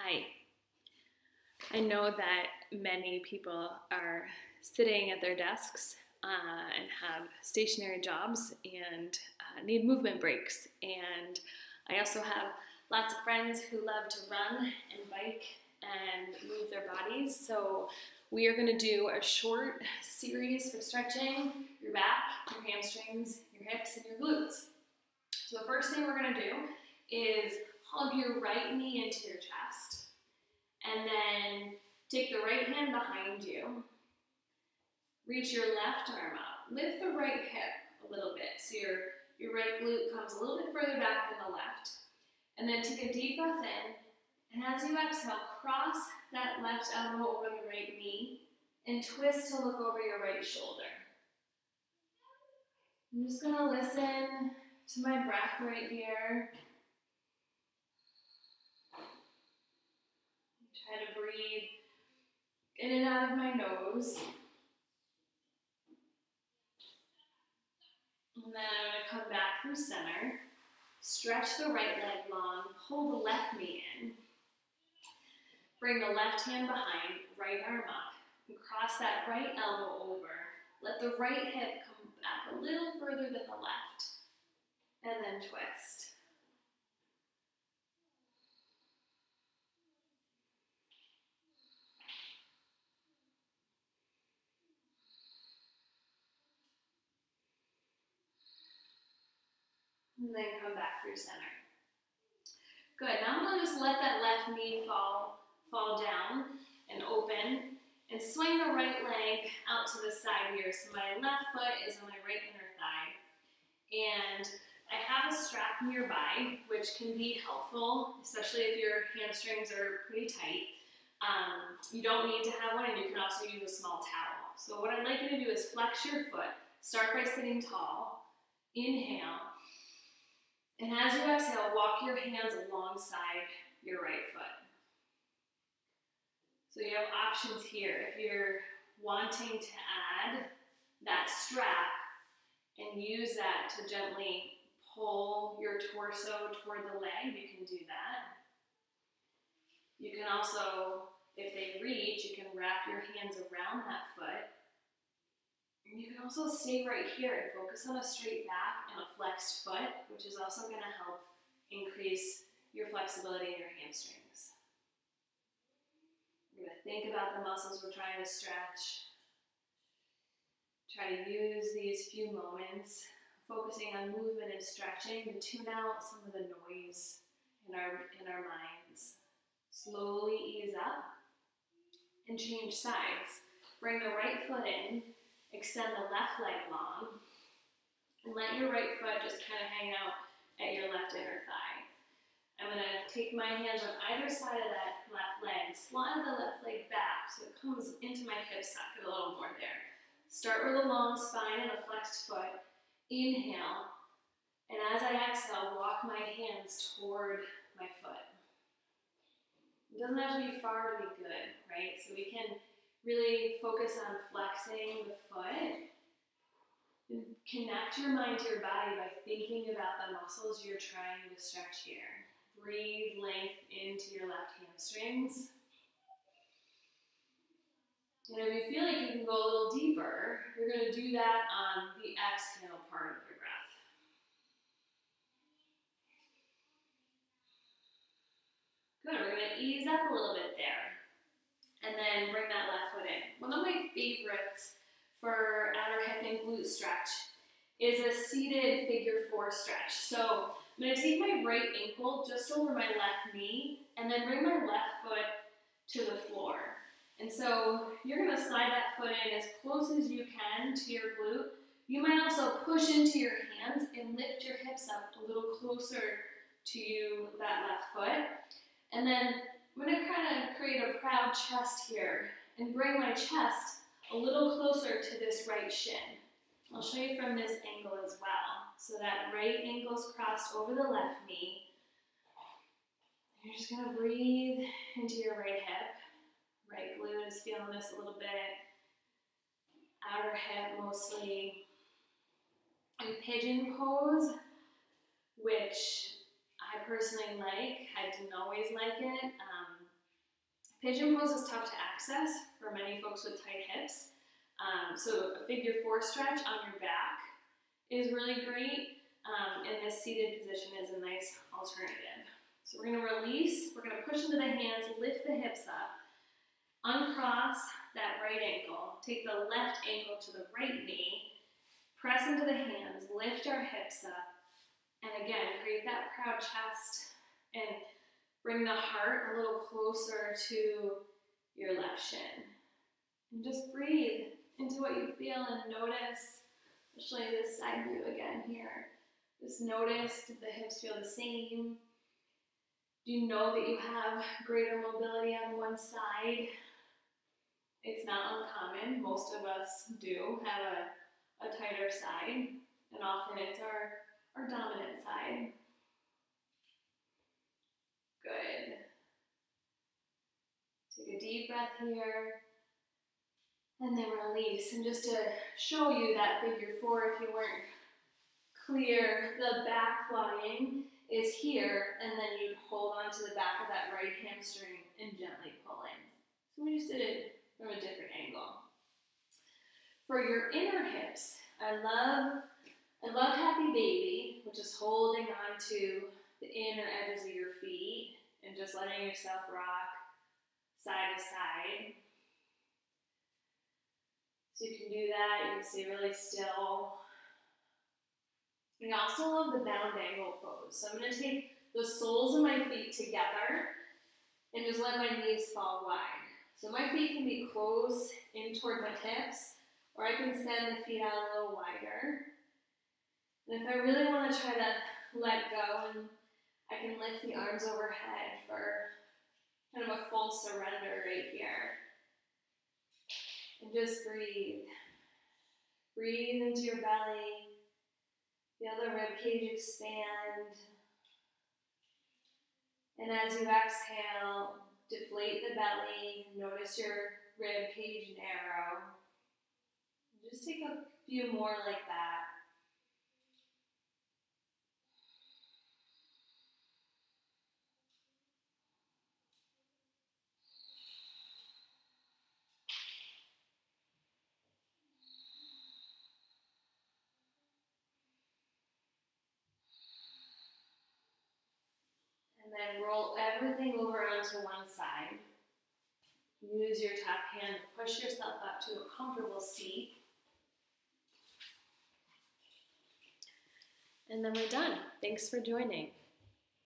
Hi. I know that many people are sitting at their desks and have stationary jobs and need movement breaks. And I also have lots of friends who love to run and bike and move their bodies. So we are going to do a short series for stretching your back, your hamstrings, your hips, and your glutes. So the first thing we're going to do is hug your right knee into your chest. And then take the right hand behind you. Reach your left arm up. Lift the right hip a little bit so your right glute comes a little bit further back than the left. And then take a deep breath in. And as you exhale, cross that left elbow over the right knee and twist to look over your right shoulder. I'm just going to listen to my breath right here. Try to breathe in and out of my nose. And then I'm going to come back through center. Stretch the right leg long. Pull the left knee in. Bring the left hand behind, right arm up. And cross that right elbow over. Let the right hip come back a little further than the left. And then twist. And then come back through center. Good, now I'm going to just let that left knee fall down and open and swing the right leg out to the side here. So my left foot is on my right inner thigh. And I have a strap nearby, which can be helpful, especially if your hamstrings are pretty tight. You don't need to have one, and you can also use a small towel. So what I'd like you to do is flex your foot. Start by sitting tall. Inhale. And as you exhale, walk your hands alongside your right foot. So you have options here. If you're wanting to add that strap and use that to gently pull your torso toward the leg, you can do that. You can also, if they reach, you can wrap your hands around that foot. And you can also stay right here and focus on a straight back and a flexed foot, which is also going to help increase your flexibility in your hamstrings. We're going to think about the muscles we're trying to stretch. Try to use these few moments, focusing on movement and stretching to tune out some of the noise in our minds. Slowly ease up and change sides. Bring the right foot in. Extend the left leg long, and let your right foot just kind of hang out at your left inner thigh. I'm going to take my hands on either side of that left leg, slide the left leg back so it comes into my hip socket a little more there. Start with a long spine and a flexed foot. Inhale, and as I exhale, walk my hands toward my foot. It doesn't have to be far to be good, right? So we can really focus on flexing the foot. And connect your mind to your body by thinking about the muscles you're trying to stretch here. Breathe length into your left hamstrings. And if you feel like you can go a little deeper, you're going to do that on the exhale part of your breath. Good, we're going to ease up a little bit there. And then bring that left foot in. One of my favorites for outer hip and glute stretch is a seated figure 4 stretch. So I'm going to take my right ankle just over my left knee and then bring my left foot to the floor. And so you're going to slide that foot in as close as you can to your glute. You might also push into your hands and lift your hips up a little closer to that left foot. And then I'm going to kind of create a proud chest here and bring my chest a little closer to this right shin. I'll show you from this angle as well. So that right ankle's crossed over the left knee. You're just going to breathe into your right hip. Right glute is feeling this a little bit. Outer hip mostly. And pigeon pose, which I personally like. I didn't always like it. Pigeon pose is tough to access for many folks with tight hips. So a figure 4 stretch on your back is really great, and this seated position is a nice alternative. So we're going to release, we're going to push into the hands, lift the hips up, uncross that right ankle, take the left ankle to the right knee, press into the hands, lift our hips up, and again, create that proud chest and bring the heart a little closer to your left shin. And just breathe into what you feel and notice, especially this side view again here. Just notice, do the hips feel the same? Do you know that you have greater mobility on one side? It's not uncommon. Most of us do have a tighter side, and often it's our dominant side. Good. Take a deep breath here, and then release. And just to show you that figure 4, if you weren't clear, the back lying is here, and then you'd hold on to the back of that right hamstring and gently pull in. So we just did it from a different angle. For your inner hips, I love Happy Baby, which is holding on to the inner edges of your feet and just letting yourself rock side to side. So you can do that, you can stay really still. I also love the bound angle pose. So I'm going to take the soles of my feet together and just let my knees fall wide. So my feet can be close in toward my hips, or I can send the feet out a little wider. And if I really want to try to let go, and I can lift the arms overhead for kind of a full surrender right here. And just breathe. Breathe into your belly. Feel the rib cage expand. And as you exhale, deflate the belly. Notice your rib cage narrow. Just take a few more like that. And then roll everything over onto one side. Use your top hand to push yourself up to a comfortable seat. And then we're done. Thanks for joining.